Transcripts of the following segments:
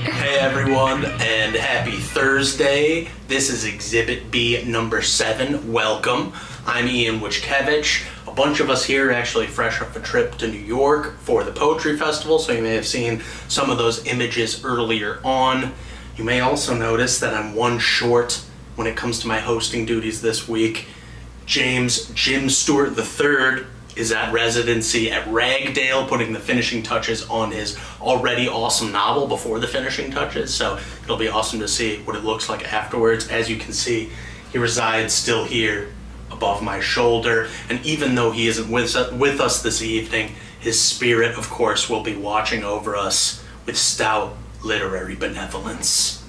Hey everyone, and happy Thursday. This is Exhibit B number 7. Welcome. I'm Ian Wichkevich. A bunch of us here are actually fresh off a trip to New York for the Poetry Festival, so you may have seen some of those images earlier on. You may also notice that I'm one short when it comes to my hosting duties this week. James Jim Stewart III is at residency at Ragdale, putting the finishing touches on his already awesome novel before the finishing touches, so it'll be awesome to see what it looks like afterwards. As you can see, he resides still here above my shoulder, and even though he isn't with us this evening, his spirit, of course, will be watching over us with stout literary benevolence.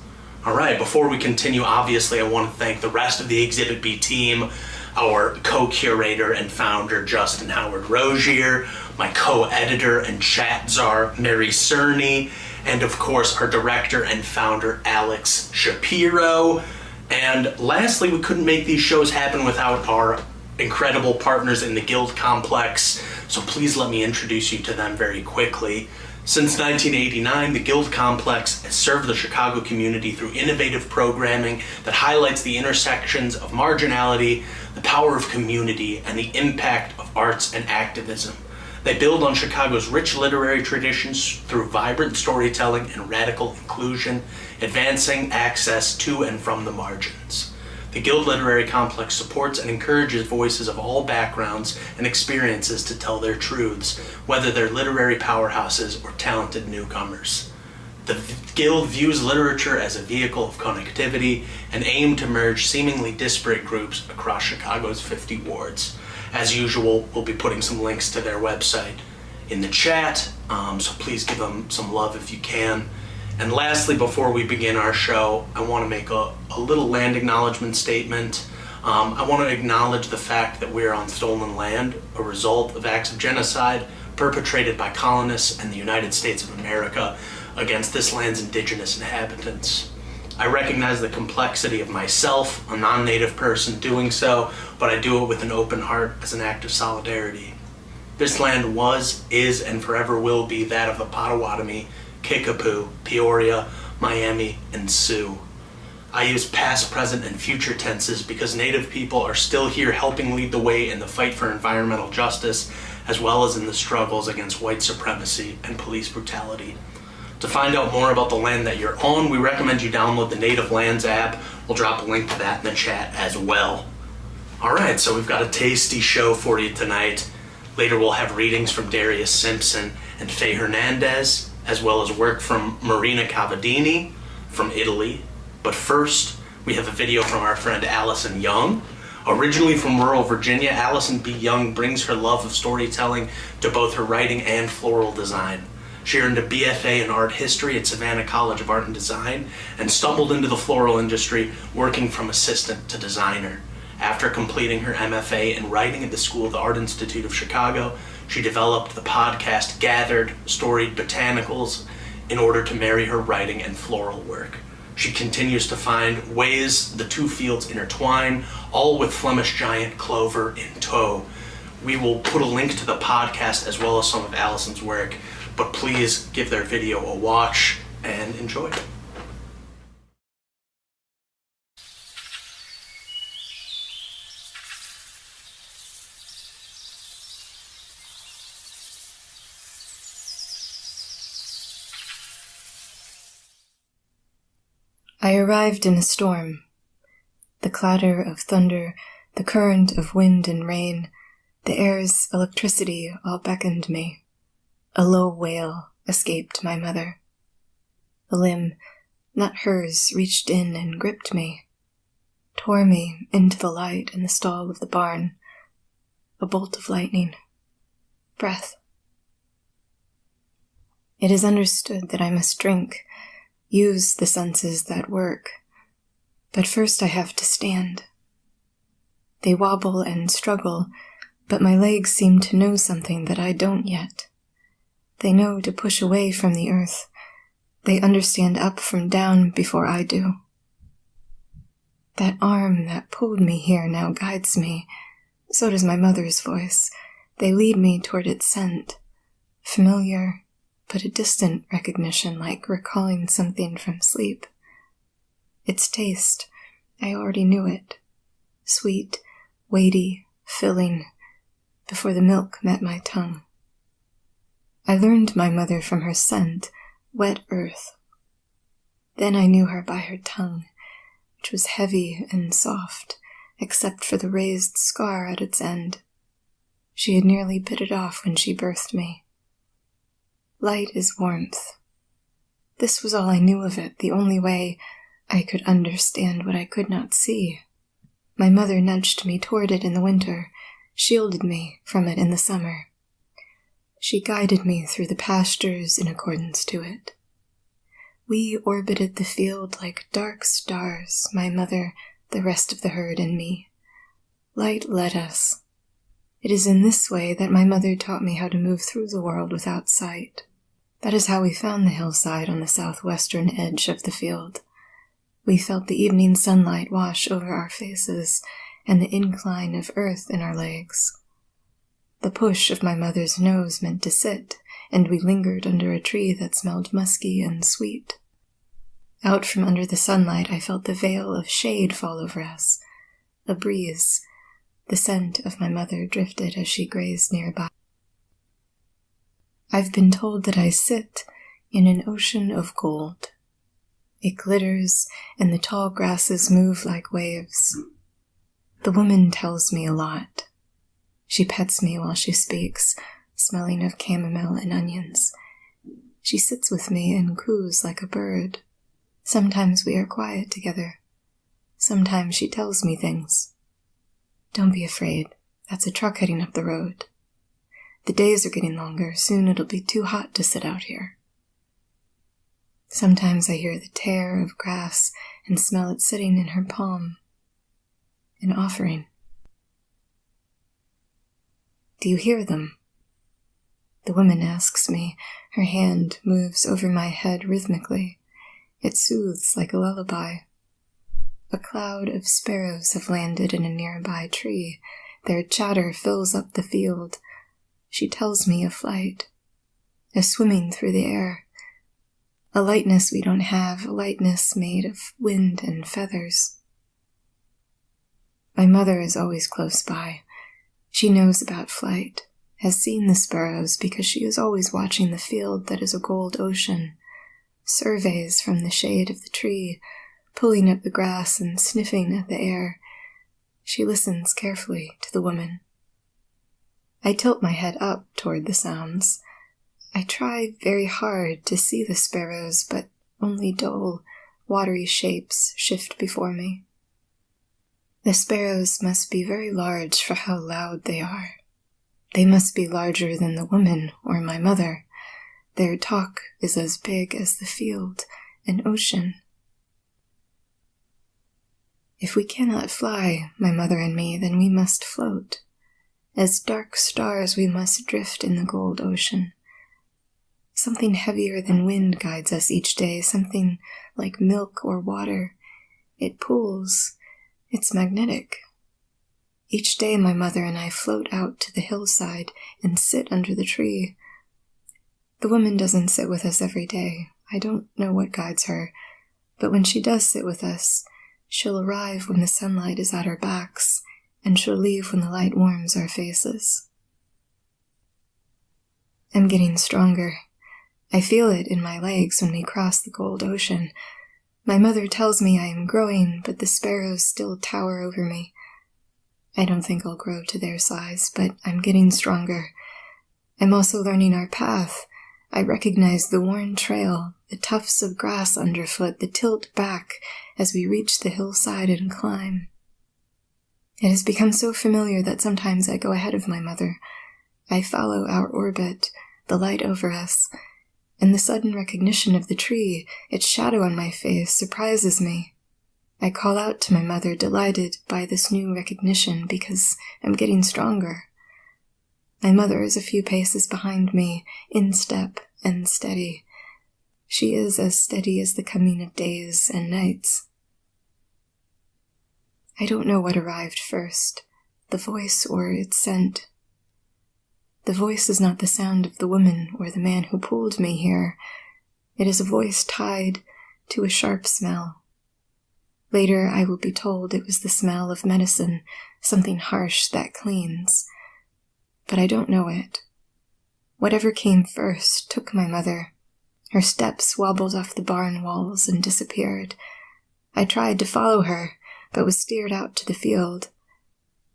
All right, before we continue, obviously I want to thank the rest of the Exhibit B team, our co-curator and founder, Justin Howard Rozier, my co-editor and chat czar, Mary Cerny, and of course our director and founder, Alex Shapiro. And lastly, we couldn't make these shows happen without our incredible partners in the Guild Complex, so please let me introduce you to them very quickly. Since 1989, the Guild Complex has served the Chicago community through innovative programming that highlights the intersections of marginality, the power of community, and the impact of arts and activism. They build on Chicago's rich literary traditions through vibrant storytelling and radical inclusion, advancing access to and from the margins. The Guild Literary Complex supports and encourages voices of all backgrounds and experiences to tell their truths, whether they're literary powerhouses or talented newcomers. The Guild views literature as a vehicle of connectivity and aim to merge seemingly disparate groups across Chicago's 50 wards. As usual, we'll be putting some links to their website in the chat, so please give them some love if you can. And lastly, before we begin our show, I want to make a little land acknowledgement statement. I want to acknowledge the fact that we're on stolen land, a result of acts of genocide perpetrated by colonists and the United States of America against this land's indigenous inhabitants. I recognize the complexity of myself, a non-native person, doing so, but I do it with an open heart as an act of solidarity. This land was, is, and forever will be that of the Potawatomi, Kickapoo, Peoria, Miami, and Sioux. I use past, present, and future tenses because Native people are still here helping lead the way in the fight for environmental justice, as well as in the struggles against white supremacy and police brutality. To find out more about the land that you're on, we recommend you download the Native Lands app. We'll drop a link to that in the chat as well. Alright, so we've got a tasty show for you tonight. Later we'll have readings from Darius Simpson and Faye Hernandez, as well as work from Marina Cavadini from Italy. But first, we have a video from our friend Allison Young. Originally from rural Virginia, Allison B Young brings her love of storytelling to both her writing and floral design. She earned a BFA in art history at Savannah College of Art and Design and stumbled into the floral industry working from assistant to designer. After completing her MFA in writing at the School of the Art Institute of Chicago, she developed the podcast Gathered Storied Botanicals in order to marry her writing and floral work. She continues to find ways the two fields intertwine, all with Flemish giant clover in tow. We will put a link to the podcast as well as some of Allison's work, but please give their video a watch and enjoy. I arrived in a storm. The clatter of thunder, the current of wind and rain, the air's electricity all beckoned me. A low wail escaped my mother. A limb, not hers, reached in and gripped me, tore me into the light in the stall of the barn. A bolt of lightning. Breath. It is understood that I must drink, use the senses that work. But first I have to stand. They wobble and struggle, but my legs seem to know something that I don't yet. They know to push away from the earth. They understand up from down before I do. That arm that pulled me here now guides me. So does my mother's voice. They lead me toward its scent. Familiar, but a distant recognition, like recalling something from sleep. Its taste, I already knew it. Sweet, weighty, filling, before the milk met my tongue. I learned my mother from her scent, wet earth. Then I knew her by her tongue, which was heavy and soft, except for the raised scar at its end. She had nearly bit it off when she birthed me. Light is warmth. This was all I knew of it, the only way I could understand what I could not see. My mother nudged me toward it in the winter, shielded me from it in the summer. She guided me through the pastures in accordance to it. We orbited the field like dark stars, my mother, the rest of the herd, and me. Light led us. It is in this way that my mother taught me how to move through the world without sight. That is how we found the hillside on the southwestern edge of the field. We felt the evening sunlight wash over our faces and the incline of earth in our legs. The push of my mother's nose meant to sit, and we lingered under a tree that smelled musky and sweet. Out from under the sunlight I felt the veil of shade fall over us, a breeze. The scent of my mother drifted as she grazed nearby. I've been told that I sit in an ocean of gold. It glitters, and the tall grasses move like waves. The woman tells me a lot. She pets me while she speaks, smelling of chamomile and onions. She sits with me and coos like a bird. Sometimes we are quiet together. Sometimes she tells me things. Don't be afraid. That's a truck heading up the road. The days are getting longer. Soon it'll be too hot to sit out here. Sometimes I hear the tear of grass and smell it sitting in her palm. An offering. Do you hear them? The woman asks me. Her hand moves over my head rhythmically. It soothes like a lullaby. A cloud of sparrows have landed in a nearby tree. Their chatter fills up the field. She tells me of flight, a swimming through the air, a lightness we don't have, a lightness made of wind and feathers. My mother is always close by. She knows about flight, has seen the sparrows because she is always watching the field that is a gold ocean, surveys from the shade of the tree, pulling up the grass and sniffing at the air. She listens carefully to the woman. I tilt my head up toward the sounds. I try very hard to see the sparrows, but only dull, watery shapes shift before me. The sparrows must be very large for how loud they are. They must be larger than the woman or my mother. Their talk is as big as the field, an ocean. If we cannot fly, my mother and me, then we must float. As dark stars we must drift in the gold ocean. Something heavier than wind guides us each day, something like milk or water. It pulls. It's magnetic. Each day my mother and I float out to the hillside and sit under the tree. The woman doesn't sit with us every day. I don't know what guides her, but when she does sit with us, she'll arrive when the sunlight is at our backs, and she'll leave when the light warms our faces. I'm getting stronger. I feel it in my legs when we cross the gold ocean. My mother tells me I am growing, but the sparrows still tower over me. I don't think I'll grow to their size, but I'm getting stronger. I'm also learning our path. I recognize the worn trail, the tufts of grass underfoot, the tilt back as we reach the hillside and climb. It has become so familiar that sometimes I go ahead of my mother. I follow our orbit, the light over us, and the sudden recognition of the tree, its shadow on my face, surprises me. I call out to my mother, delighted by this new recognition because I'm getting stronger. My mother is a few paces behind me, in step and steady. She is as steady as the coming of days and nights. I don't know what arrived first, the voice or its scent. The voice is not the sound of the woman or the man who pulled me here. It is a voice tied to a sharp smell. Later I will be told it was the smell of medicine, something harsh that cleans. But I don't know it. Whatever came first took my mother. Her steps wobbled off the barn walls and disappeared. I tried to follow her, but was steered out to the field.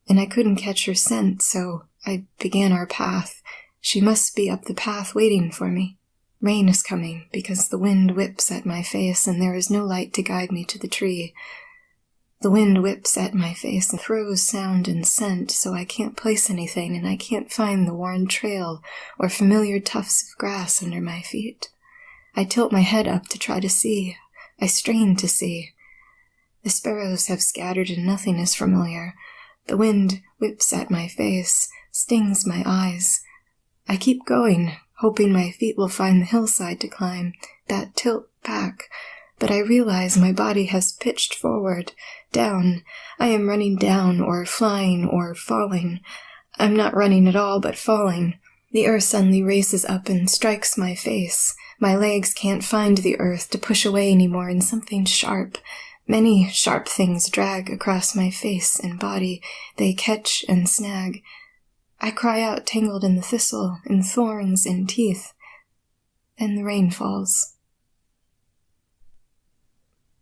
And I couldn't catch her scent, so I began our path. She must be up the path waiting for me. Rain is coming, because the wind whips at my face and there is no light to guide me to the tree. The wind whips at my face and throws sound and scent, so I can't place anything and I can't find the worn trail or familiar tufts of grass under my feet. I tilt my head up to try to see. I strain to see. The sparrows have scattered and nothing is familiar. The wind whips at my face, stings my eyes. I keep going, hoping my feet will find the hillside to climb, that tilt back, but I realize my body has pitched forward, down. I am running down, or flying, or falling. I'm not running at all, but falling. The earth suddenly races up and strikes my face. My legs can't find the earth to push away anymore, and something sharp, many sharp things drag across my face and body. They catch and snag. I cry out, tangled in the thistle, in thorns, in teeth. Then the rain falls.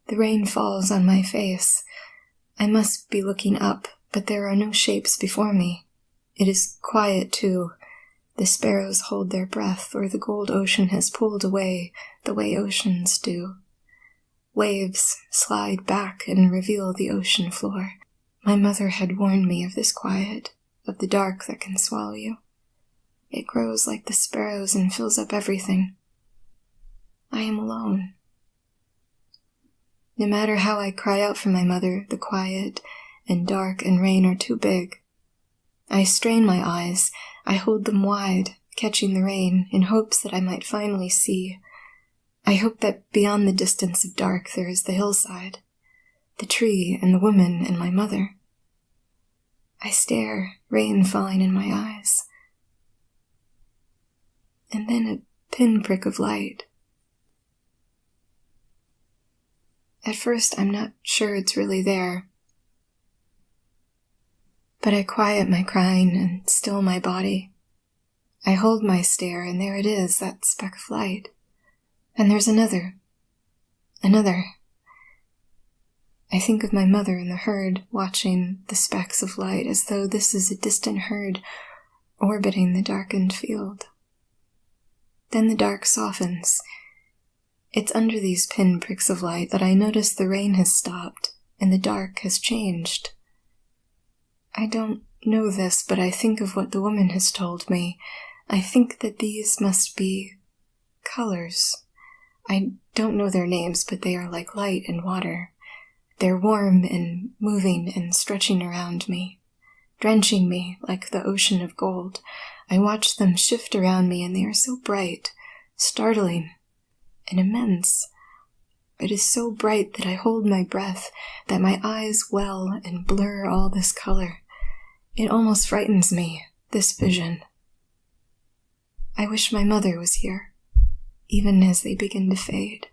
The rain falls on my face. I must be looking up, but there are no shapes before me. It is quiet, too. The sparrows hold their breath, or the gold ocean has pulled away the way oceans do. Waves slide back and reveal the ocean floor. My mother had warned me of this quiet, of the dark that can swallow you. It grows like the sparrows and fills up everything. I am alone. No matter how I cry out for my mother, the quiet and dark and rain are too big. I strain my eyes. I hold them wide, catching the rain, in hopes that I might finally see. I hope that beyond the distance of dark there is the hillside, the tree and the woman and my mother. I stare, rain falling in my eyes. And then a pinprick of light. At first, I'm not sure it's really there. But I quiet my crying and still my body. I hold my stare, and there it is, that speck of light. And there's another. Another. I think of my mother in the herd, watching the specks of light, as though this is a distant herd orbiting the darkened field. Then the dark softens. It's under these pinpricks of light that I notice the rain has stopped, and the dark has changed. I don't know this, but I think of what the woman has told me. I think that these must be colors. I don't know their names, but they are like light and water. They're warm and moving and stretching around me, drenching me like the ocean of gold. I watch them shift around me, and they are so bright, startling, and immense. It is so bright that I hold my breath, that my eyes well and blur all this color. It almost frightens me, this vision. I wish my mother was here, even as they begin to fade.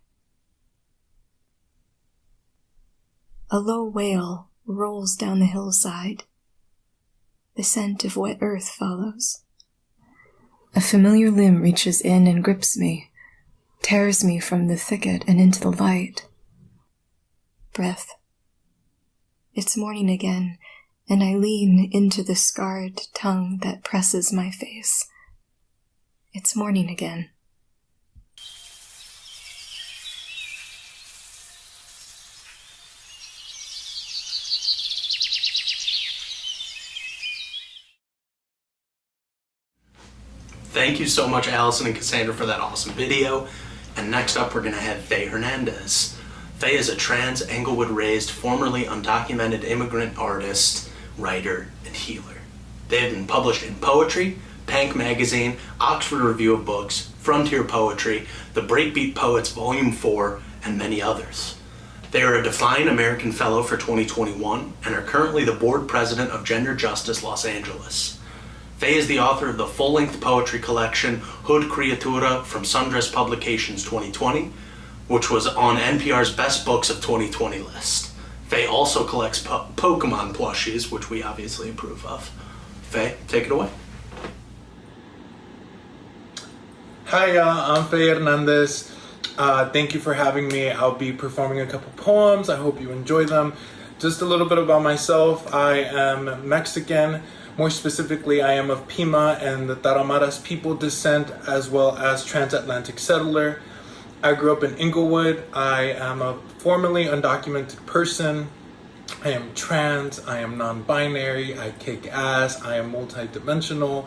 A low wail rolls down the hillside. The scent of wet earth follows. A familiar limb reaches in and grips me, tears me from the thicket and into the light. breath. It's morning again, and I lean into the scarred tongue that presses my face. It's morning again. Thank you so much, Allison and Cassandra, for that awesome video. And next up, we're going to have Faye Hernandez. Faye is a trans, Englewood-raised, formerly undocumented immigrant artist, writer, and healer. They have been published in Poetry, Pank Magazine, Oxford Review of Books, Frontier Poetry, The Breakbeat Poets Volume 4, and many others. They are a Define American Fellow for 2021 and are currently the board president of Gender Justice Los Angeles. Faye is the author of the full-length poetry collection Hood Criatura from Sundress Publications 2020, which was on NPR's Best Books of 2020 list. Faye also collects Pokemon plushies, which we obviously approve of. Faye, take it away. Hi y'all, I'm Faye Hernandez. Thank you for having me. I'll be performing a couple poems. I hope you enjoy them. Just a little bit about myself. I am Mexican. More specifically, I am of Pima and the Tarahumara's people descent, as well as transatlantic settler. I grew up in Inglewood. I am a formerly undocumented person. I am trans. I am non-binary. I kick ass. I am multidimensional.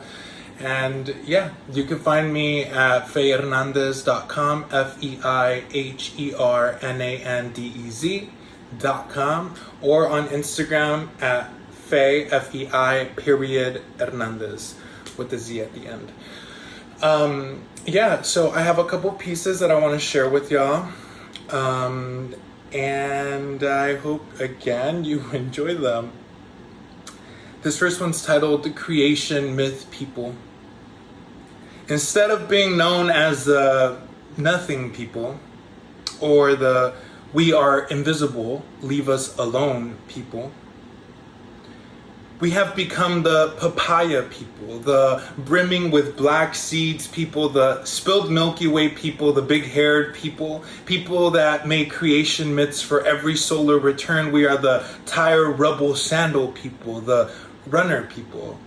And yeah, you can find me at feyhernandez.com, FEIHERNANDEZ.com, or on Instagram at Faye, Fei.Hernandez, with the Z at the end. Yeah, so I have a couple pieces that I want to share with y'all. And I hope, again, you enjoy them. This first one's titled The Creation Myth People. Instead of being known as the Nothing People, or the We Are Invisible, Leave Us Alone people, we have become the papaya people, the brimming with black seeds people, the spilled Milky Way people, the big-haired people, people that make creation myths for every solar return. We are the tire, rubble, sandal people, the runner people.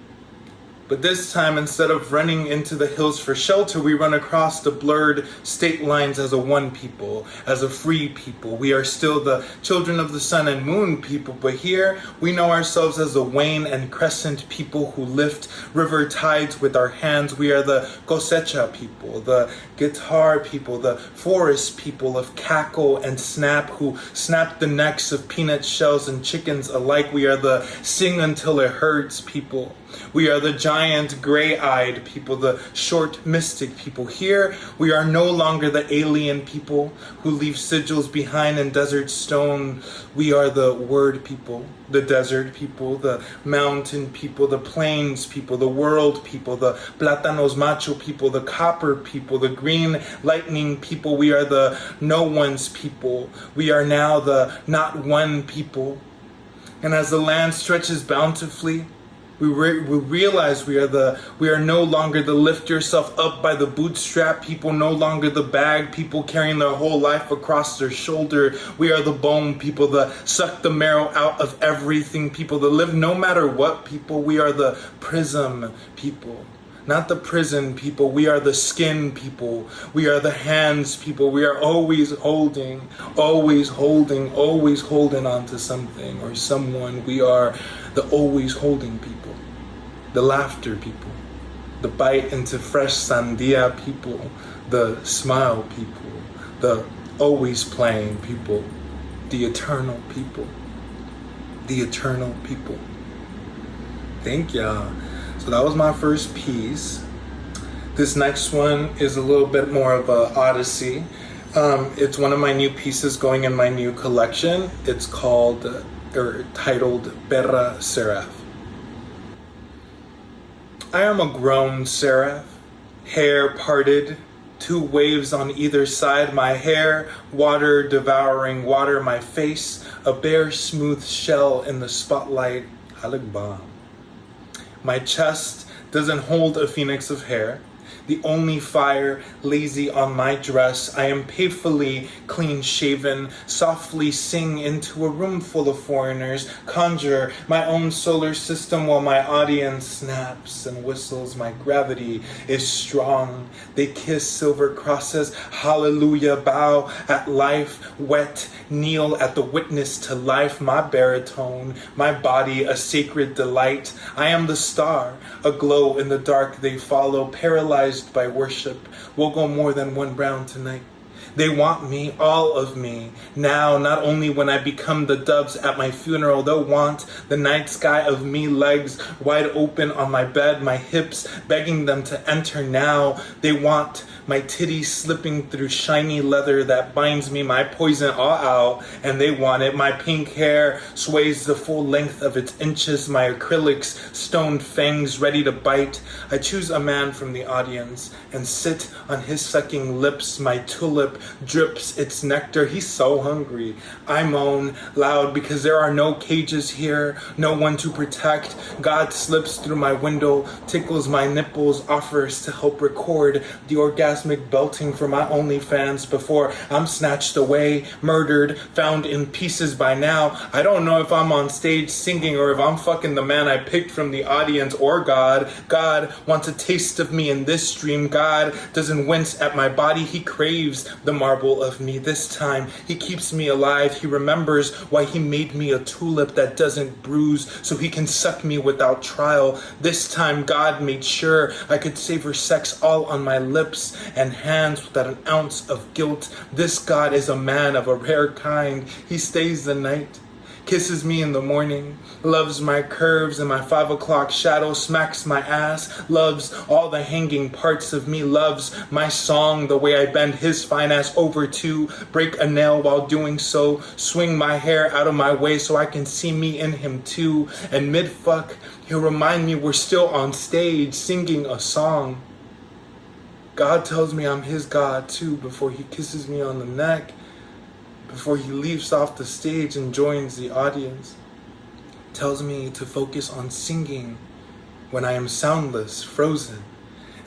But this time, instead of running into the hills for shelter, we run across the blurred state lines as a one people, as a free people. We are still the children of the sun and moon people, but here we know ourselves as the wane and crescent people who lift river tides with our hands. We are the cosecha people, the guitar people, the forest people of cackle and snap who snap the necks of peanut shells and chickens alike. We are the sing until it hurts people. We are the giant gray-eyed people, the short mystic people. Here, we are no longer the alien people who leave sigils behind in desert stone. We are the word people, the desert people, the mountain people, the plains people, the world people, the plátanos macho people, the copper people, the green lightning people. We are the no one's people. We are now the not one people. And as the land stretches bountifully, we realize we are no longer the lift yourself up by the bootstrap people, no longer the bag people carrying their whole life across their shoulder. We are the bone people, the suck the marrow out of everything people, the live no matter what people. We are the prism people, not the prison people. We are the skin people. We are the hands people. We are always holding on to something or someone. We are the always holding people, the laughter people, the bite into fresh sandia people, the smile people, the always playing people, the eternal people, the eternal people. Thank y'all. So that was my first piece. This next one is a little bit more of a odyssey. It's one of my new pieces going in my new collection. It's called, or titled, Perra Seraph. I am a grown seraph, hair parted, two waves on either side, my hair, water devouring water, my face, a bare smooth shell in the spotlight, I look bomb. My chest doesn't hold a phoenix of hair. the only fire, lazy on my dress. I am painfully clean-shaven, softly sing into a room full of foreigners, conjure my own solar system while my audience snaps and whistles. My gravity is strong. They kiss silver crosses, hallelujah, bow at life, wet, kneel at the witness to life. My baritone, my body, a sacred delight. I am the star, aglow in the dark they follow, paralyzed by worship. We'll go more than one round tonight. They want me, all of me. Now, not only when I become the doves at my funeral, they'll want the night sky of me, legs wide open on my bed, my hips begging them to enter now. They want my titties slipping through shiny leather that binds me, my poison all out, and they want it. My pink hair sways the full length of its inches, my acrylics, stoned fangs ready to bite. I choose a man from the audience and sit on his sucking lips. My tulip drips its nectar. He's so hungry. I moan loud because there are no cages here, no one to protect. God slips through my window, tickles my nipples, offers to help record the orgasmic belting for my OnlyFans before I'm snatched away, murdered, found in pieces by now. I don't know if I'm on stage singing or if I'm fucking the man I picked from the audience or God. God wants a taste of me in this stream. God doesn't wince at my body. He craves the marble of me. This time he keeps me alive. He remembers why he made me a tulip that doesn't bruise so he can suck me without trial. This time God made sure I could savor sex all on my lips and hands without an ounce of guilt. This God is a man of a rare kind. He stays the night, kisses me in the morning, loves my curves and my 5 o'clock shadow, smacks my ass, loves all the hanging parts of me, loves my song, the way I bend his fine ass over to break a nail while doing so, swing my hair out of my way so I can see me in him too, and mid-fuck, he'll remind me we're still on stage singing a song. God tells me I'm his God too before he kisses me on the neck, before he leaps off the stage and joins the audience. Tells me to focus on singing when I am soundless, frozen.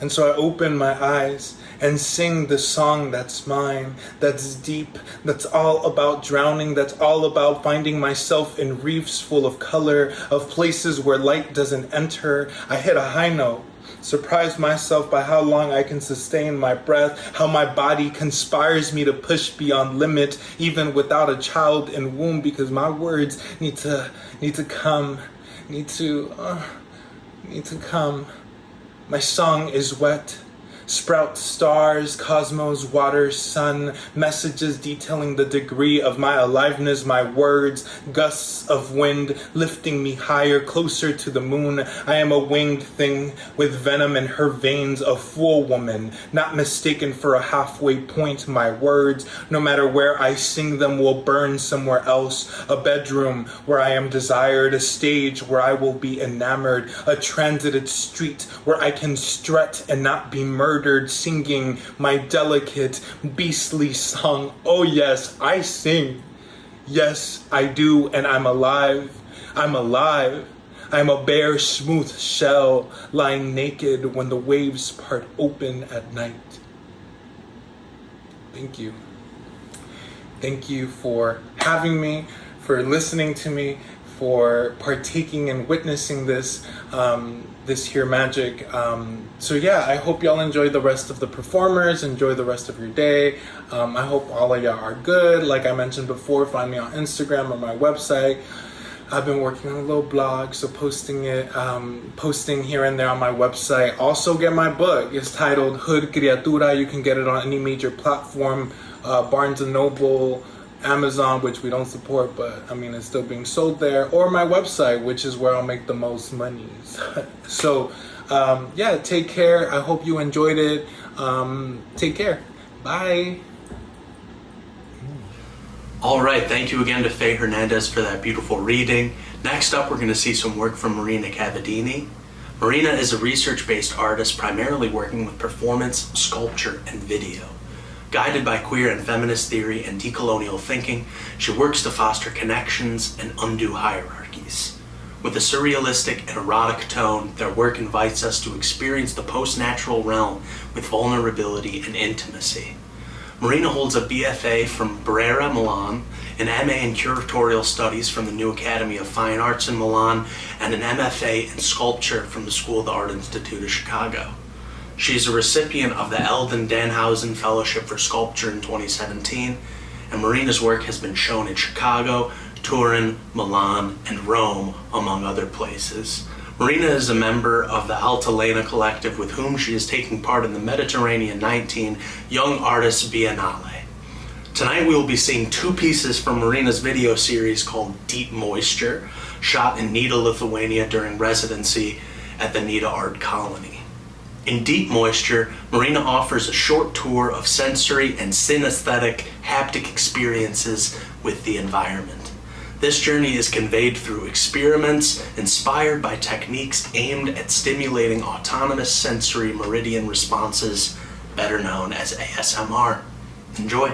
And so I open my eyes and sing the song that's mine, that's deep, that's all about drowning, that's all about finding myself in reefs full of color, of places where light doesn't enter. I hit a high note. Surprise myself by how long I can sustain my breath, how my body conspires me to push beyond limit, even without a child in womb, because my words need to come. My song is wet. Sprout stars, cosmos, water, sun, messages detailing the degree of my aliveness, my words, gusts of wind lifting me higher, closer to the moon. I am a winged thing with venom in her veins, a fool woman, not mistaken for a halfway point. My words, no matter where I sing them, will burn somewhere else. A bedroom where I am desired, a stage where I will be enamored, a transited street where I can strut and not be murdered, singing my delicate, beastly song. Oh yes, I sing. Yes, I do, and I'm alive. I'm alive. I'm a bare, smooth shell, lying naked when the waves part open at night. Thank you. Thank you for having me, for listening to me, for partaking and witnessing this here magic. So yeah, I hope y'all enjoy the rest of the performers, enjoy the rest of your day. I hope all of y'all are good. Like I mentioned before, find me on Instagram or my website. I've been working on a little blog, so posting here and there on my website. Also get my book. It's titled Hood Criatura. You can get it on any major platform, Barnes & Noble, Amazon, which we don't support, but I mean it's still being sold there, or my website, which is where I'll make the most money. So yeah, take care. I hope you enjoyed it. Take care. Bye. All right, thank you again to Faye Hernandez for that beautiful reading. Next up, we're going to see some work from Marina Cavadini. Marina is a research-based artist primarily working with performance, sculpture, and video. Guided by queer and feminist theory and decolonial thinking, she works to foster connections and undo hierarchies. With a surrealistic and erotic tone, their work invites us to experience the post-natural realm with vulnerability and intimacy. Marina holds a BFA from Brera, Milan, an MA in Curatorial Studies from the New Academy of Fine Arts in Milan, and an MFA in Sculpture from the School of the Art Institute of Chicago. She is a recipient of the Eldon Danhausen Fellowship for Sculpture in 2017, and Marina's work has been shown in Chicago, Turin, Milan, and Rome, among other places. Marina is a member of the Altalena Collective, with whom she is taking part in the Mediterranean 19 Young Artists Biennale. Tonight we will be seeing two pieces from Marina's video series called Deep Moisture, shot in Nida, Lithuania during residency at the Nida Art Colony. In Deep Moisture, Marina offers a short tour of sensory and synesthetic haptic experiences with the environment. This journey is conveyed through experiments inspired by techniques aimed at stimulating autonomous sensory meridian responses, better known as ASMR. Enjoy.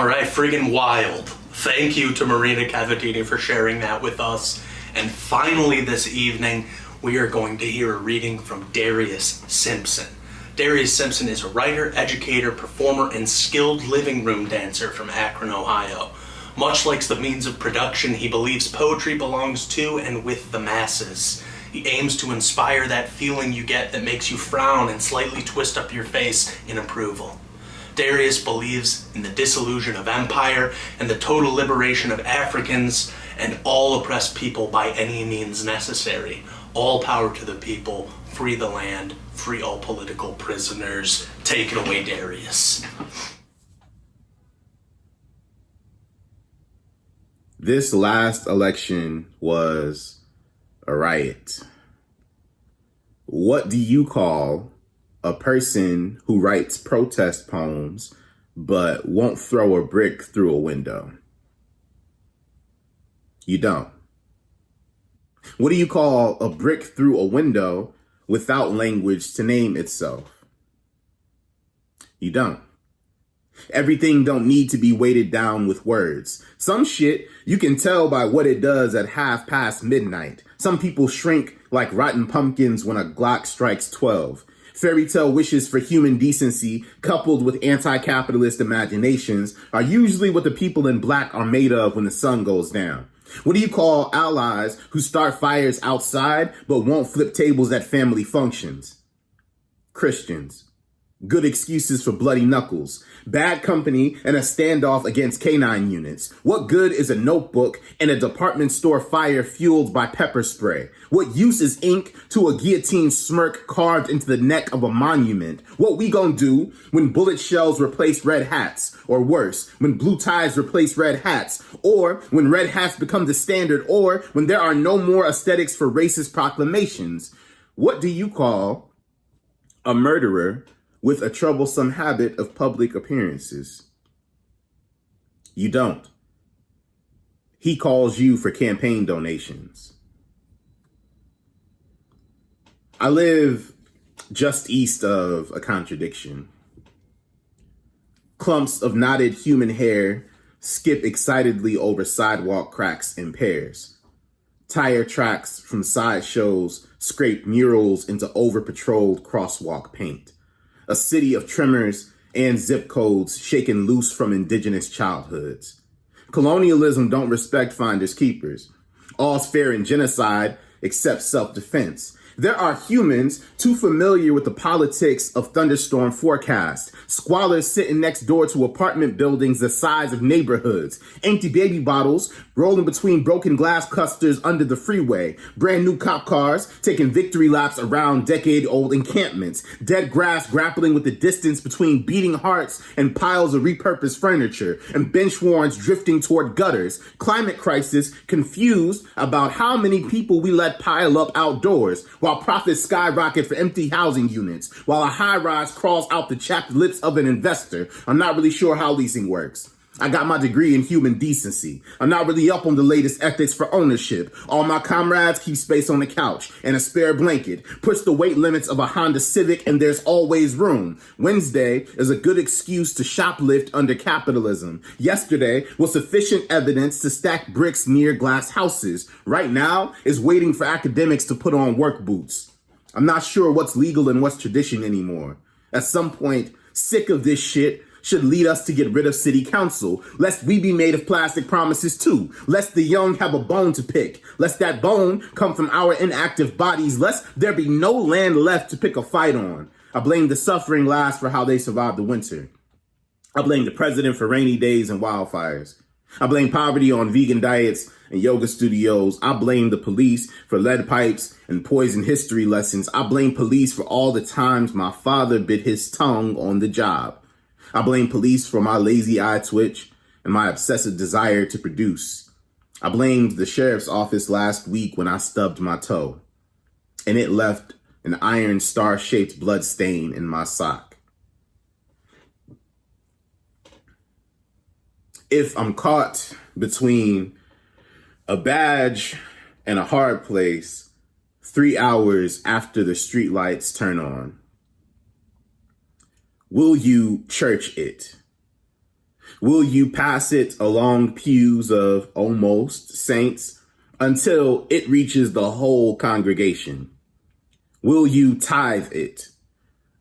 All right, friggin' wild. Thank you to Marina Cavadini for sharing that with us. And finally this evening, we are going to hear a reading from Darius Simpson. Darius Simpson is a writer, educator, performer, and skilled living room dancer from Akron, Ohio. Much like the means of production, he believes poetry belongs to and with the masses. He aims to inspire that feeling you get that makes you frown and slightly twist up your face in approval. Darius believes in the dissolution of empire and the total liberation of Africans and all oppressed people by any means necessary. All power to the people, free the land, free all political prisoners. Take it away, Darius. This last election was a riot. What do you call a person who writes protest poems but won't throw a brick through a window? You don't. What do you call a brick through a window without language to name itself? You don't. Everything don't need to be weighted down with words. Some shit you can tell by what it does at midnight. Some people shrink like rotten pumpkins when a Glock strikes 12. Fairy tale wishes for human decency coupled with anti-capitalist imaginations are usually what the people in black are made of when the sun goes down. What do you call allies who start fires outside but won't flip tables at family functions? Christians. Good excuses for bloody knuckles, bad company, and a standoff against canine units. What good is a notebook and a department store fire fueled by pepper spray? What use is ink to a guillotine smirk carved into the neck of a monument? What we gonna do when bullet shells replace red hats? Or worse, when blue ties replace red hats? Or when red hats become the standard? Or when there are no more aesthetics for racist proclamations? What do you call a murderer with a troublesome habit of public appearances? You don't. He calls you for campaign donations. I live just east of a contradiction. Clumps of knotted human hair skip excitedly over sidewalk cracks in pairs. Tire tracks from sideshows scrape murals into over-patrolled crosswalk paint. A city of tremors and zip codes shaken loose from indigenous childhoods. Colonialism don't respect finders keepers. All's fair in genocide except self-defense. There are humans too familiar with the politics of thunderstorm forecast. Squalors sitting next door to apartment buildings the size of neighborhoods. Empty baby bottles rolling between broken glass clusters under the freeway. Brand new cop cars taking victory laps around decade-old encampments. Dead grass grappling with the distance between beating hearts and piles of repurposed furniture. And bench warrants drifting toward gutters. Climate crisis confused about how many people we let pile up outdoors. While profits skyrocket for empty housing units, while a high-rise crawls out the chapped lips of an investor. I'm not really sure how leasing works. I got my degree in human decency. I'm not really up on the latest ethics for ownership. All my comrades keep space on the couch and a spare blanket. Push the weight limits of a Honda Civic and there's always room. Wednesday is a good excuse to shoplift under capitalism. Yesterday was sufficient evidence to stack bricks near glass houses. Right now is waiting for academics to put on work boots. I'm not sure what's legal and what's tradition anymore. At some point, sick of this shit should lead us to get rid of city council, lest we be made of plastic promises too, lest the young have a bone to pick, lest that bone come from our inactive bodies, lest there be no land left to pick a fight on. I blame the suffering last for how they survived the winter. I blame the president for rainy days and wildfires. I blame poverty on vegan diets and yoga studios. I blame the police for lead pipes and poison history lessons. I blame police for all the times my father bit his tongue on the job. I blame police for my lazy eye twitch and my obsessive desire to produce. I blamed the sheriff's office last week when I stubbed my toe, and it left an iron star-shaped blood stain in my sock. If I'm caught between a badge and a hard place 3 hours after the streetlights turn on, will you church it? Will you pass it along pews of almost saints until it reaches the whole congregation? Will you tithe it?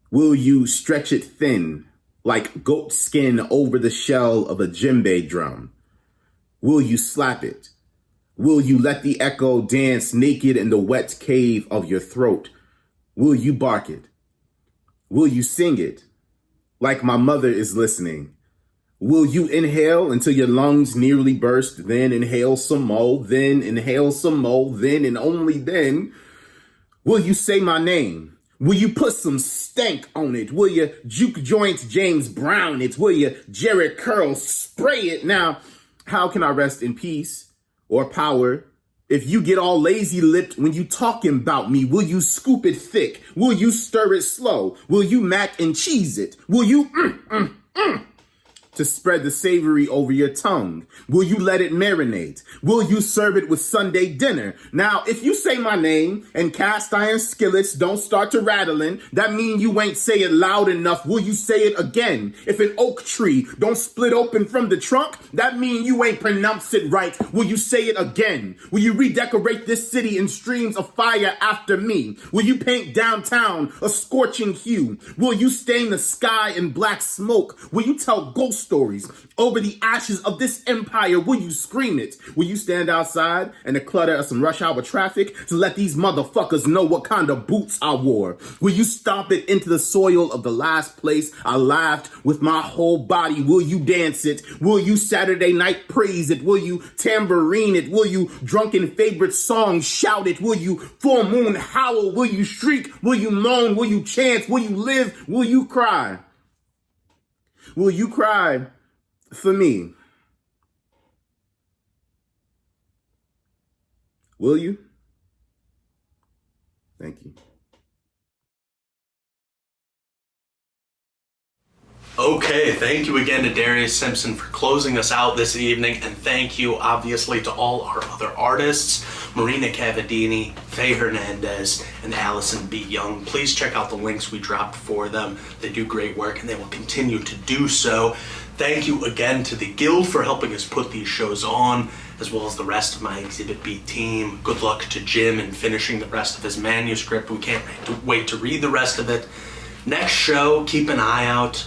Will you stretch it thin like goat skin over the shell of a djembe drum? Will you slap it? Will you let the echo dance naked in the wet cave of your throat? Will you bark it? Will you sing it like my mother is listening? Will you inhale until your lungs nearly burst, then inhale some more, then inhale some more, then and only then will you say my name? Will you put some stank on it? Will you juke joint James Brown it? Will you Jerry Curl spray it? Now, how can I rest in peace or power if you get all lazy-lipped when you talking about me? Will you scoop it thick? Will you stir it slow? Will you mac and cheese it? Will you to spread the savory over your tongue? Will you let it marinate? Will you serve it with Sunday dinner? Now, if you say my name and cast iron skillets don't start to rattling, that mean you ain't say it loud enough. Will you say it again? If an oak tree don't split open from the trunk, that mean you ain't pronounce it right. Will you say it again? Will you redecorate this city in streams of fire after me? Will you paint downtown a scorching hue? Will you stain the sky in black smoke? Will you tell ghost stories over the ashes of this empire? Will you scream it? Will you stand outside in the clutter of some rush hour traffic to let these motherfuckers know what kind of boots I wore? Will you stomp it into the soil of the last place I laughed with my whole body? Will you dance it? Will you Saturday night praise it? Will you tambourine it? Will you drunken favorite song shout it? Will you full moon howl? Will you shriek? Will you moan? Will you chant? Will you live? Will you cry? Will you cry for me? Will you? Thank you. Okay, thank you again to Darius Simpson for closing us out this evening, and thank you obviously to all our other artists, Marina Cavadini, Faye Hernandez, and Allison B Young. Please check out the links we dropped for them. They do great work and they will continue to do so. Thank you again to the Guild for helping us put these shows on, as well as the rest of my Exhibit B team. Good luck to Jim in finishing the rest of his manuscript. We can't wait to read the rest of it. Next show, keep an eye out.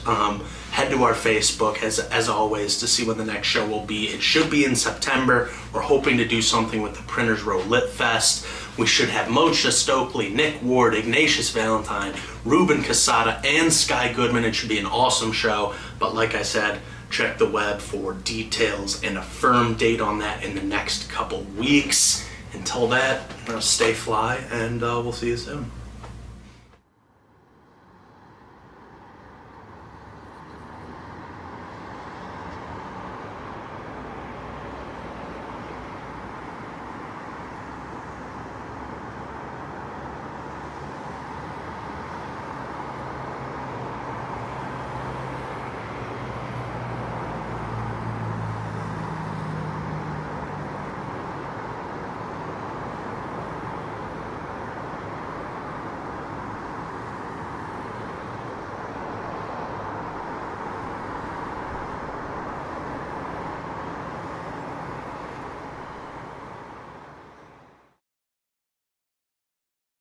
Head to our Facebook, as always, to see when the next show will be. It should be in September. We're hoping to do something with the Printers Row Lit Fest. We should have Moshe Stokely, Nick Ward, Ignatius Valentine, Ruben Casada, and Sky Goodman. It should be an awesome show. But like I said, check the web for details and a firm date on that in the next couple weeks. Until that, stay fly, and we'll see you soon.